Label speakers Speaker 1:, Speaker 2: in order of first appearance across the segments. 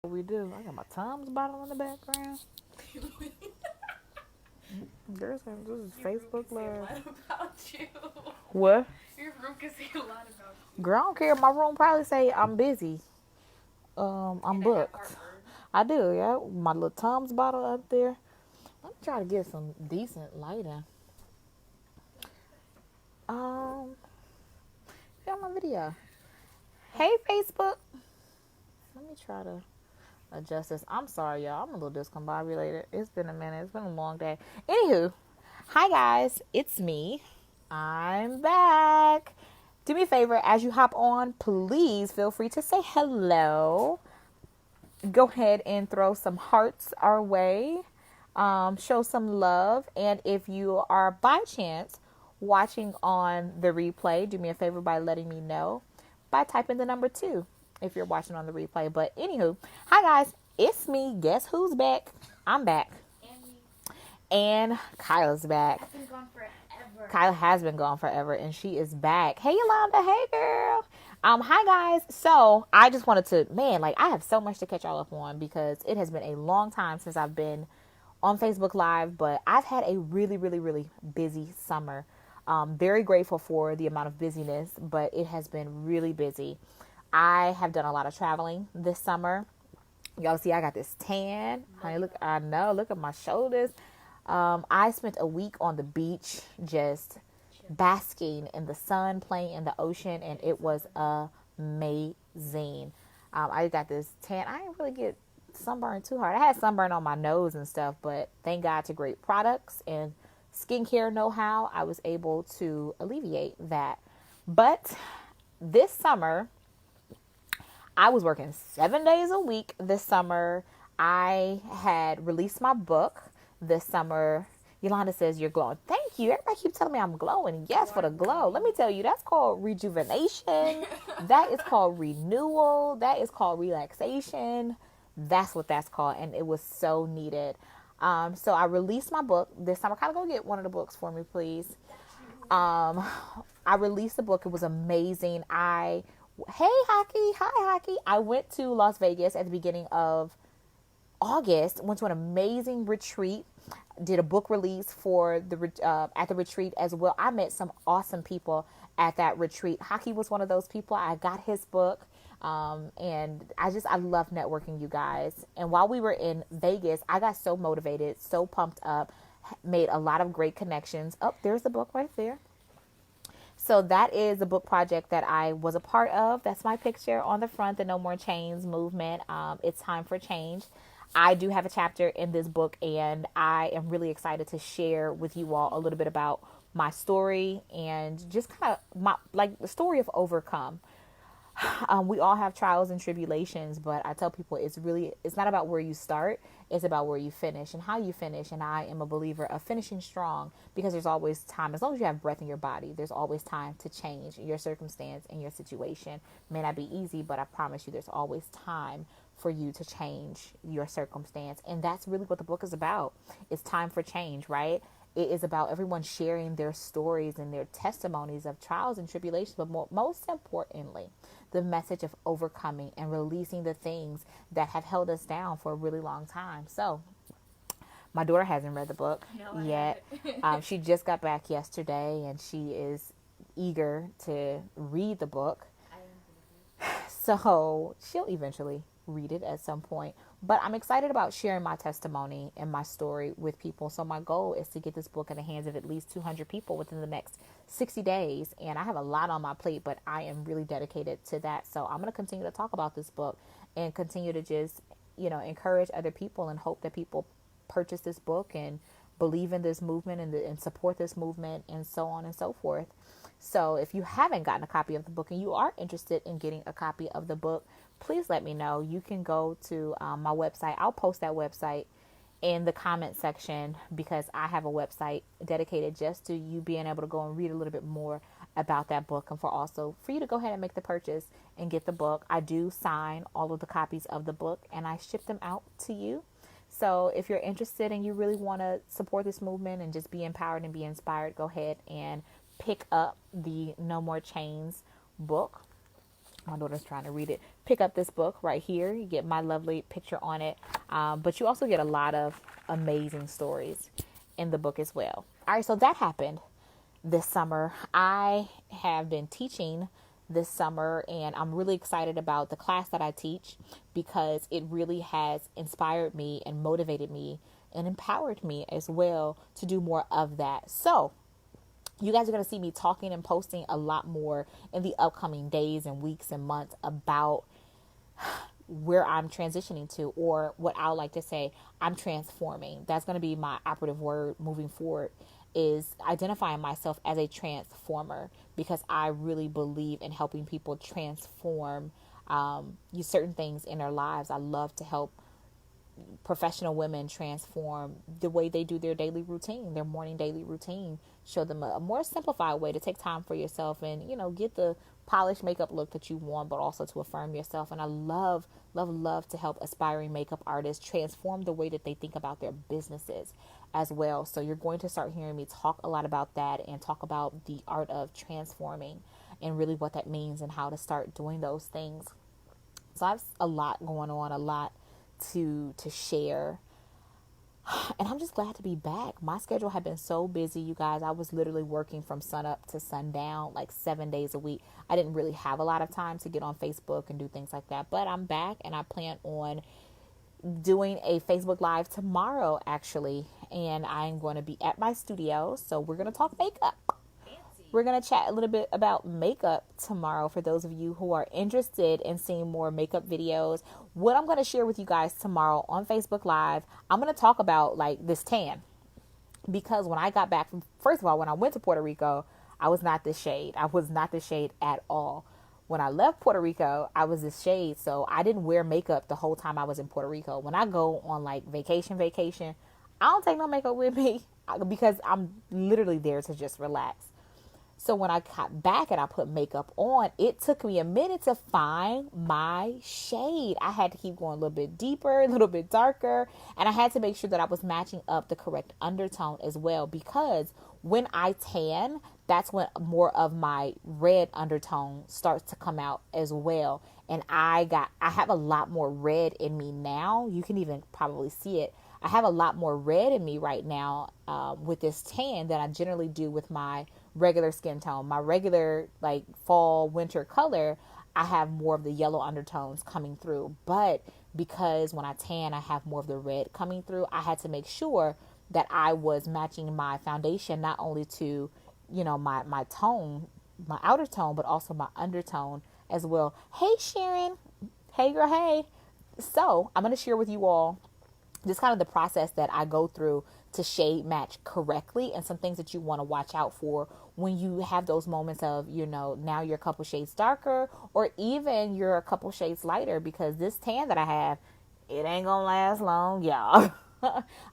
Speaker 1: We do. I got my Tom's bottle in the background. There's this is
Speaker 2: Your room
Speaker 1: Facebook
Speaker 2: can say a
Speaker 1: Live.
Speaker 2: lot about you.
Speaker 1: What?
Speaker 2: Your room can say a lot about you.
Speaker 1: Girl, I don't care. My room probably say I'm busy. I'm
Speaker 2: And I have
Speaker 1: booked.
Speaker 2: heartburn.
Speaker 1: I do, yeah. My little Tom's bottle up there. Let me try to get some decent lighting. Um, film my video. Hey, Facebook. Let me try to adjust this. I'm sorry, y'all. I'm a little discombobulated. It's been a minute. It's been a long day. Anywho, hi guys. It's me. I'm back. Do me a favor, as you hop on, please feel free to say hello. Go ahead and throw some hearts our way. Show some love. And if you are by chance watching on the replay, do me a favor by letting me know by typing the number 2 if you're watching on the replay. But anywho, hi guys, it's me. Guess who's back? I'm back.
Speaker 2: Andy,
Speaker 1: And Kyla's back.
Speaker 2: I've been gone forever.
Speaker 1: Kyla has been gone forever and she is back. Hey Yolanda, hey girl. Hi guys. So I just wanted to, man, like I have so much to catch y'all up on because it has been a long time since I've been on Facebook Live, but I've had a really, really, really busy summer. Very grateful for the amount of busyness, but it has been really busy. I have done a lot of traveling this summer. Y'all see, I got this tan. Honey, look, I know, look at my shoulders. I spent a week on the beach just basking in the sun, playing in the ocean, and it was amazing. I got this tan. I didn't really get sunburned too hard. I had sunburn on my nose and stuff, but thank God to great products and skincare know-how, I was able to alleviate that. But this summer, I was working 7 days a week this summer. I had released my book this summer. Yolanda says you're glowing. Thank you. Everybody keeps telling me I'm glowing. Yes, for the glow. Let me tell you, that's called rejuvenation. That is called renewal. That is called relaxation. That's what that's called. And it was so needed. So I released my book this summer. Kind of go get one of the books for me, please. Um, I released the book. It was amazing. Hey, Hockey. Hi, Hockey. I went to Las Vegas at the beginning of August. Went to an amazing retreat. Did a book release for the at the retreat as well. I met some awesome people at that retreat. Hockey was one of those people. I got his book. And I love networking, you guys. And while we were in Vegas, I got so motivated, so pumped up, made a lot of great connections. Oh, there's the book right there. So that is a book project that I was a part of. That's my picture on the front, the No More Chains movement. It's time for change. I do have a chapter in this book, and I am really excited to share with you all a little bit about my story and just kind of my like the story of overcome. We all have trials and tribulations, but I tell people it's not about where you start, it's about where you finish and how you finish. And I am a believer of finishing strong because there's always time. As long as you have breath in your body, there's always time to change your circumstance and your situation. It may not be easy, but I promise you there's always time for you to change your circumstance. And that's really what the book is about. It's time for change, right? It is about everyone sharing their stories and their testimonies of trials and tribulations, but most importantly, the message of overcoming and releasing the things that have held us down for a really long time. So, my daughter hasn't read the book
Speaker 2: No, I
Speaker 1: yet.
Speaker 2: haven't.
Speaker 1: She just got back yesterday and she is eager to read the book.
Speaker 2: I am gonna
Speaker 1: So she'll eventually read it at some point. But I'm excited about sharing my testimony and my story with people. So my goal is to get this book in the hands of at least 200 people within the next 60 days. And I have a lot on my plate, but I am really dedicated to that. So I'm going to continue to talk about this book and continue to just, encourage other people and hope that people purchase this book and believe in this movement and support this movement and so on and so forth. So if you haven't gotten a copy of the book and you are interested in getting a copy of the book, please let me know. You can go to my website. I'll post that website in the comment section because I have a website dedicated just to you being able to go and read a little bit more about that book and for you to go ahead and make the purchase and get the book. I do sign all of the copies of the book and I ship them out to you. So if you're interested and you really want to support this movement and just be empowered and be inspired, go ahead and pick up the No More Chains book. My daughter's trying to read it. Pick up this book right here. You get my lovely picture on it. But you also get a lot of amazing stories in the book as well. All right, so that happened this summer. I have been teaching this summer, and I'm really excited about the class that I teach because it really has inspired me and motivated me and empowered me as well to do more of that. So you guys are going to see me talking and posting a lot more in the upcoming days and weeks and months about where I'm transitioning to, or what I would like to say, I'm transforming. That's going to be my operative word moving forward, is identifying myself as a transformer, because I really believe in helping people transform certain things in their lives. I love to help professional women transform the way they do their daily routine, their morning daily routine, show them a more simplified way to take time for yourself and, get the polished makeup look that you want, but also to affirm yourself. And I love, love, love to help aspiring makeup artists transform the way that they think about their businesses as well. So you're going to start hearing me talk a lot about that and talk about the art of transforming and really what that means and how to start doing those things. So I have a lot going on, a lot to share, and I'm just glad to be back. My schedule had been so busy, you guys. I was literally working from sun up to sundown, like 7 days a week. I didn't really have a lot of time to get on Facebook and do things like that, but I'm back, and I plan on doing a Facebook Live tomorrow, actually, and I'm going to be at my studio, so we're going to talk makeup. We're going to chat a little bit about makeup tomorrow for those of you who are interested in seeing more makeup videos. What I'm going to share with you guys tomorrow on Facebook Live, I'm going to talk about like this tan, because when I got back from, first of all, when I went to Puerto Rico, I was not this shade. I was not this shade at all. When I left Puerto Rico, I was this shade. So I didn't wear makeup the whole time I was in Puerto Rico. When I go on like vacation, I don't take no makeup with me because I'm literally there to just relax. So when I got back and I put makeup on, it took me a minute to find my shade. I had to keep going a little bit deeper, a little bit darker, and I had to make sure that I was matching up the correct undertone as well, because when I tan, that's when more of my red undertone starts to come out as well. And I have a lot more red in me now. You can even probably see it. I have a lot more red in me right now with this tan than I generally do with my regular skin tone. My regular like fall winter color, I have more of the yellow undertones coming through. But because when I tan, I have more of the red coming through, I had to make sure that I was matching my foundation not only to, my tone, my outer tone, but also my undertone as well. Hey, Sharon. Hey, girl. Hey. So I'm going to share with you all just kind of the process that I go through to shade match correctly, and some things that you want to watch out for when you have those moments of, now you're a couple shades darker, or even you're a couple shades lighter, because this tan that I have, it ain't gonna last long, y'all.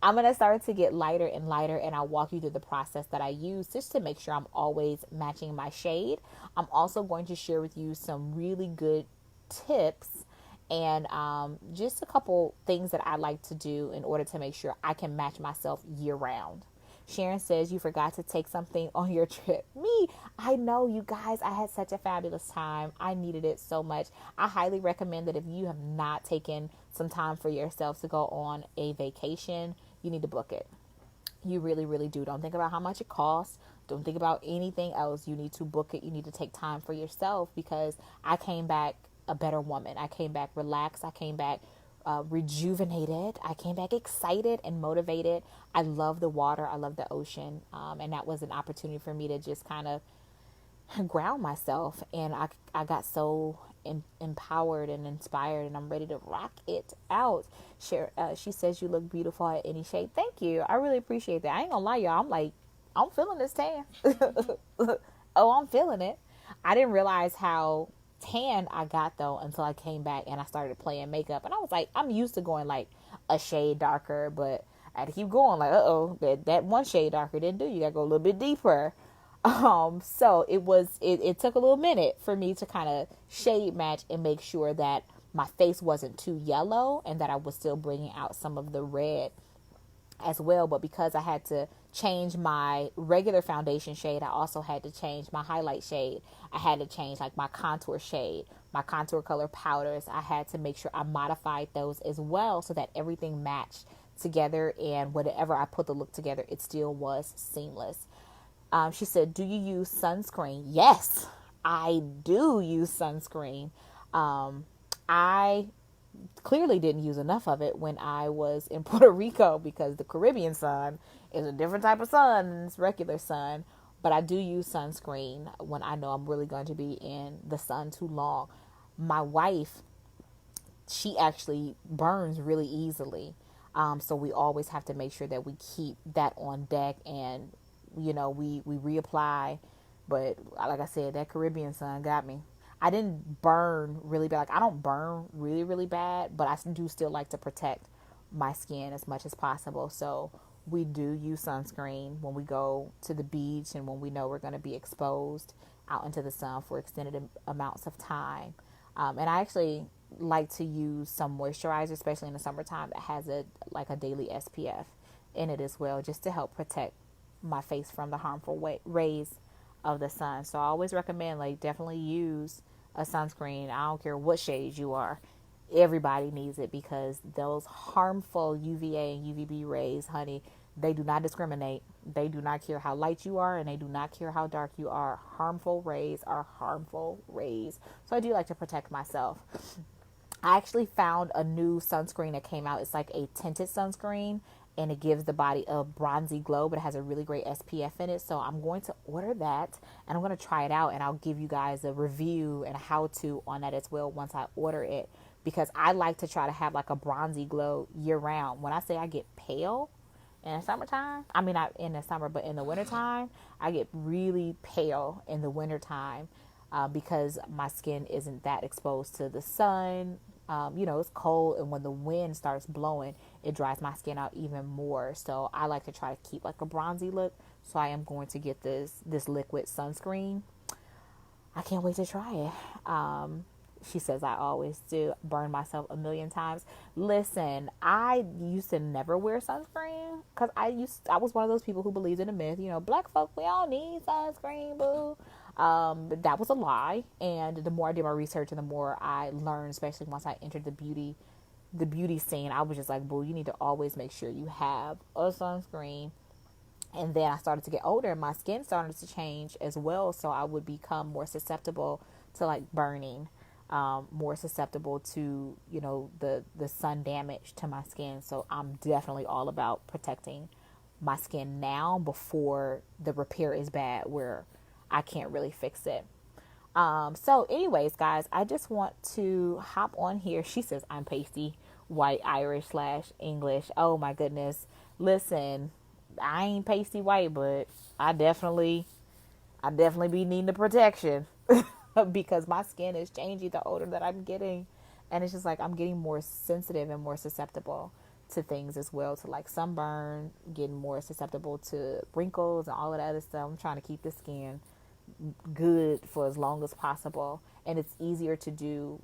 Speaker 1: I'm going to start to get lighter and lighter, and I'll walk you through the process that I use just to make sure I'm always matching my shade. I'm also going to share with you some really good tips and just a couple things that I like to do in order to make sure I can match myself year round. Sharon says, you forgot to take something on your trip. Me, I know, you guys, I had such a fabulous time. I needed it so much. I highly recommend that if you have not taken some time for yourself to go on a vacation, you need to book it. You really, really do. Don't think about how much it costs. Don't think about anything else. You need to book it. You need to take time for yourself, because I came back a better woman. I came back relaxed. I came back rejuvenated. I came back excited and motivated. I love the water. I love the ocean. And that was an opportunity for me to just kind of ground myself. And I got so empowered and inspired, and I'm ready to rock it out. She says, you look beautiful at any shade. Thank you. I really appreciate that. I ain't gonna lie, y'all. I'm feeling this tan. Oh, I'm feeling it. I didn't realize how tan I got though until I came back and I started playing makeup, and I was like, I'm used to going like a shade darker, but I had to keep going like, that one shade darker didn't do. You gotta go a little bit deeper. So it took a little minute for me to kind of shade match and make sure that my face wasn't too yellow and that I was still bringing out some of the red as well. But because I had to change my regular foundation shade, I also had to change my highlight shade. I had to change like my contour shade, my contour color powders. I had to make sure I modified those as well so that everything matched together, and whatever I put the look together, it still was seamless. She said, do you use sunscreen? Yes, I do use sunscreen. I clearly didn't use enough of it when I was in Puerto Rico because the Caribbean sun is a different type of sun than this regular sun. But I do use sunscreen when I know I'm really going to be in the sun too long. My wife, she actually burns really easily. So we always have to make sure that we keep that on deck, and we reapply. But like I said, that Caribbean sun got me. I didn't burn really bad. Like, I don't burn really, really bad, but I do still like to protect my skin as much as possible. So we do use sunscreen when we go to the beach and when we know we're going to be exposed out into the sun for extended amounts of time. And I actually like to use some moisturizer, especially in the summertime, that has a daily SPF in it as well, just to help protect my face from the harmful rays of the sun. So I always recommend, like, definitely use a sunscreen. I don't care what shade you are. Everybody needs it, because those harmful UVA and UVB rays, honey, they do not discriminate. They do not care how light you are, and they do not care how dark you are. Harmful rays are harmful rays. So I do like to protect myself. I actually found a new sunscreen that came out. It's like a tinted sunscreen, and it gives the body a bronzy glow, but it has a really great SPF in it. So I'm going to order that, and I'm going to try it out, and I'll give you guys a review and a how-to on that as well once I order it, because I like to try to have like a bronzy glow year round. When I say I get pale in the summertime, I mean, not in the summer, but in the wintertime, I get really pale in the wintertime, because my skin isn't that exposed to the sun. It's cold, and when the wind starts blowing, it dries my skin out even more. So I like to try to keep like a bronzy look. So I am going to get this liquid sunscreen. I can't wait to try it. She says I always do burn myself a million times. Listen, I used to never wear sunscreen because I was one of those people who believed in the myth. Black folk, we all need sunscreen, boo. But that was a lie. And the more I did my research and the more I learned, especially once I entered the beauty scene, I was just like, boo, you need to always make sure you have a sunscreen. And then I started to get older, and my skin started to change as well. So I would become more susceptible to like burning, more susceptible to, the sun damage to my skin. So I'm definitely all about protecting my skin now before the repair is bad, where I can't really fix it. So anyways, guys, I just want to hop on here. She says I'm pasty, white, Irish / English. Oh my goodness. Listen, I ain't pasty white, but I definitely be needing the protection because my skin is changing the older that I'm getting. And it's just like I'm getting more sensitive and more susceptible to things as well, to like sunburn, getting more susceptible to wrinkles and all of that other stuff. I'm trying to keep the skin good for as long as possible. And it's easier to do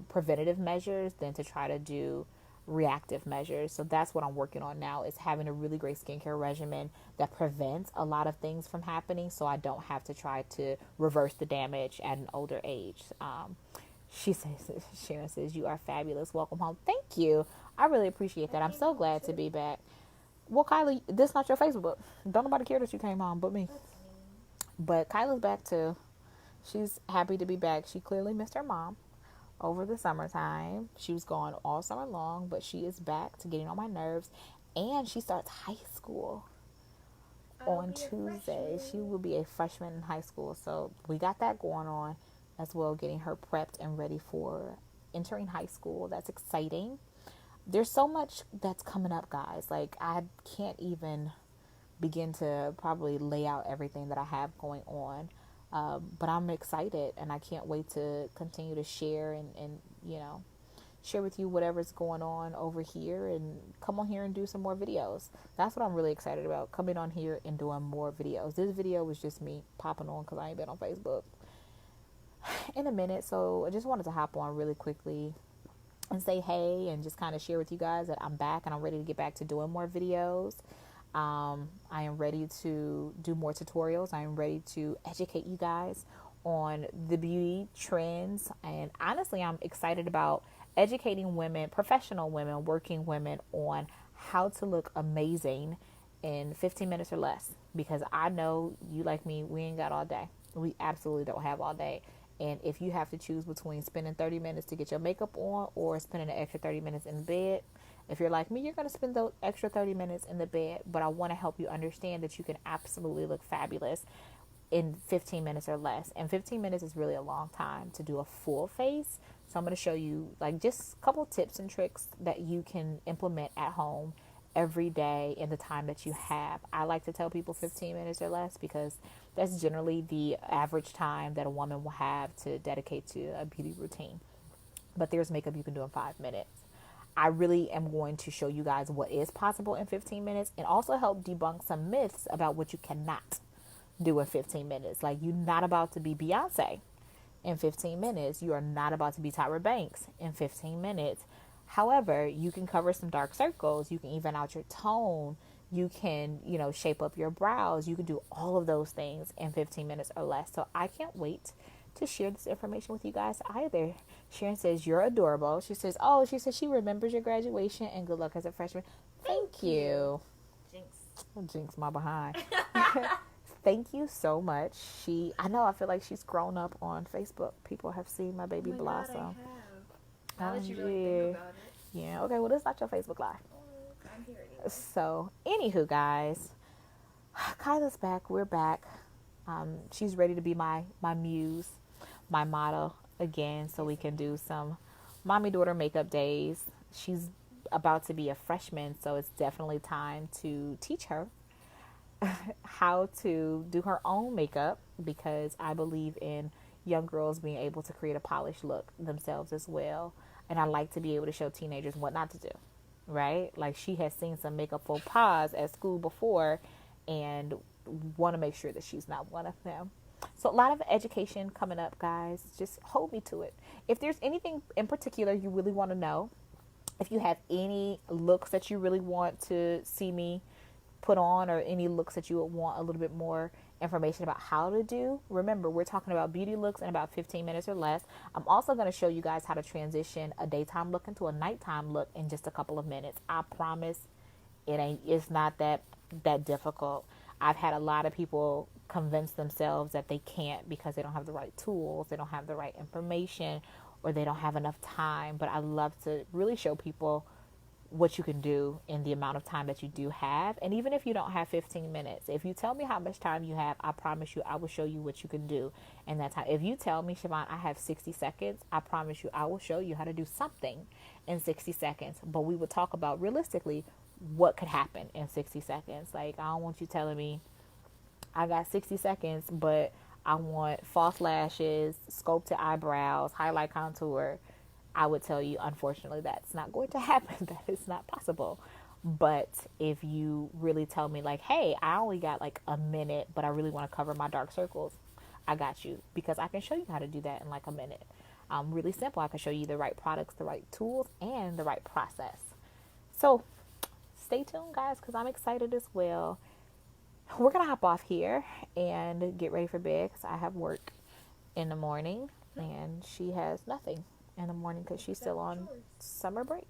Speaker 1: preventative measures than to try to do reactive measures. So that's what I'm working on now, is having a really great skincare regimen that prevents a lot of things from happening, so I don't have to try to reverse the damage at an older age. She says, Sharon says, you are fabulous. Welcome home. Thank you. I really appreciate that. I'm so glad to be back. Well, Kylie, this is not your Facebook. Don't nobody care that you came home but me. But Kylie's back too. She's happy to be back. She clearly missed her mom over the summertime. She was gone all summer long, but she is back to getting on my nerves. And she starts high school on Tuesday. She will be a freshman in high school. So we got that going on as well, getting her prepped and ready for entering high school. That's exciting. There's so much that's coming up, guys. Like, I can't even begin to probably lay out everything that I have going on. But I'm excited, and I can't wait to continue to share and share with you whatever's going on over here, and come on here and do some more videos. That's what I'm really excited about, coming on here and doing more videos. This video was just me popping on because I ain't been on Facebook in a minute, so I just wanted to hop on really quickly and say hey and just kind of share with you guys that I'm back and I'm ready to get back to doing more videos. I am ready to do more tutorials. I am ready to educate you guys on the beauty trends. And honestly, I'm excited about educating women, professional women, working women on how to look amazing in 15 minutes or less. Because I know you, like me, we ain't got all day. We absolutely don't have all day. And if you have to choose between spending 30 minutes to get your makeup on or spending an extra 30 minutes in bed, if you're like me, you're going to spend those extra 30 minutes in the bed. But I want to help you understand that you can absolutely look fabulous in 15 minutes or less. And 15 minutes is really a long time to do a full face. So I'm going to show you like just a couple tips and tricks that you can implement at home every day in the time that you have. I like to tell people 15 minutes or less because that's generally the average time that a woman will have to dedicate to a beauty routine. But there's makeup you can do in 5 minutes. I really am going to show you guys what is possible in 15 minutes and also help debunk some myths about what you cannot do in 15 minutes. Like, you're not about to be Beyonce in 15 minutes. You are not about to be Tyra Banks in 15 minutes. However, you can cover some dark circles. You can even out your tone. You can, shape up your brows. You can do all of those things in 15 minutes or less. So I can't wait to share this information with you guys either. Sharon says, you're adorable. She says, she remembers your graduation and good luck as a freshman. Thank you. Jinx my behind. Thank you so much. I feel like she's grown up on Facebook. People have seen my baby blossom.
Speaker 2: God, I have. Now that you really think about it.
Speaker 1: Yeah, okay, well, this is not your Facebook Live.
Speaker 2: I'm here anyway.
Speaker 1: So, anywho, guys, Kyla's back. We're back. She's ready to be my muse, my model again, so we can do some mommy-daughter makeup days. She's about to be a freshman, so it's definitely time to teach her how to do her own makeup, because I believe in young girls being able to create a polished look themselves as well. And I like to be able to show teenagers what not to do, right? Like, she has seen some makeup faux pas at school before and want to make sure that she's not one of them. So a lot of education coming up, guys. Just hold me to it. If there's anything in particular you really want to know, if you have any looks that you really want to see me put on, or any looks that you would want a little bit more information about how to do, remember, we're talking about beauty looks in about 15 minutes or less. I'm also going to show you guys how to transition a daytime look into a nighttime look in just a couple of minutes. I promise it's not that difficult. I've had a lot of people convince themselves that they can't because they don't have the right tools, they don't have the right information, or they don't have enough time. But I love to really show people what you can do in the amount of time that you do have. And even if you don't have 15 minutes, if you tell me how much time you have, I promise you I will show you what you can do in that time. If you tell me, Siobhan, I have 60 seconds, I promise you I will show you how to do something in 60 seconds. But we will talk about realistically what could happen in 60 seconds. Like, I don't want you telling me I got 60 seconds, but I want false lashes, sculpted eyebrows, highlight, contour. I would tell you, unfortunately, that's not going to happen. That is not possible. But if you really tell me, like, hey, I only got like a minute, but I really want to cover my dark circles, I got you, because I can show you how to do that in like a minute. Really simple. I can show you the right products, the right tools, and the right process. So stay tuned, guys, because I'm excited as well. We're going to hop off here and get ready for bed because I have work in the morning, and she has nothing in the morning because she's still on summer break.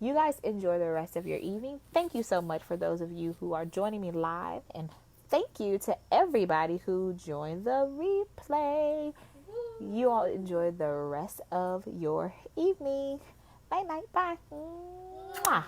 Speaker 1: You guys enjoy the rest of your evening. Thank you so much for those of you who are joining me live, and thank you to everybody who joined the replay. You all enjoy the rest of your evening. Night, night, bye. Mwah.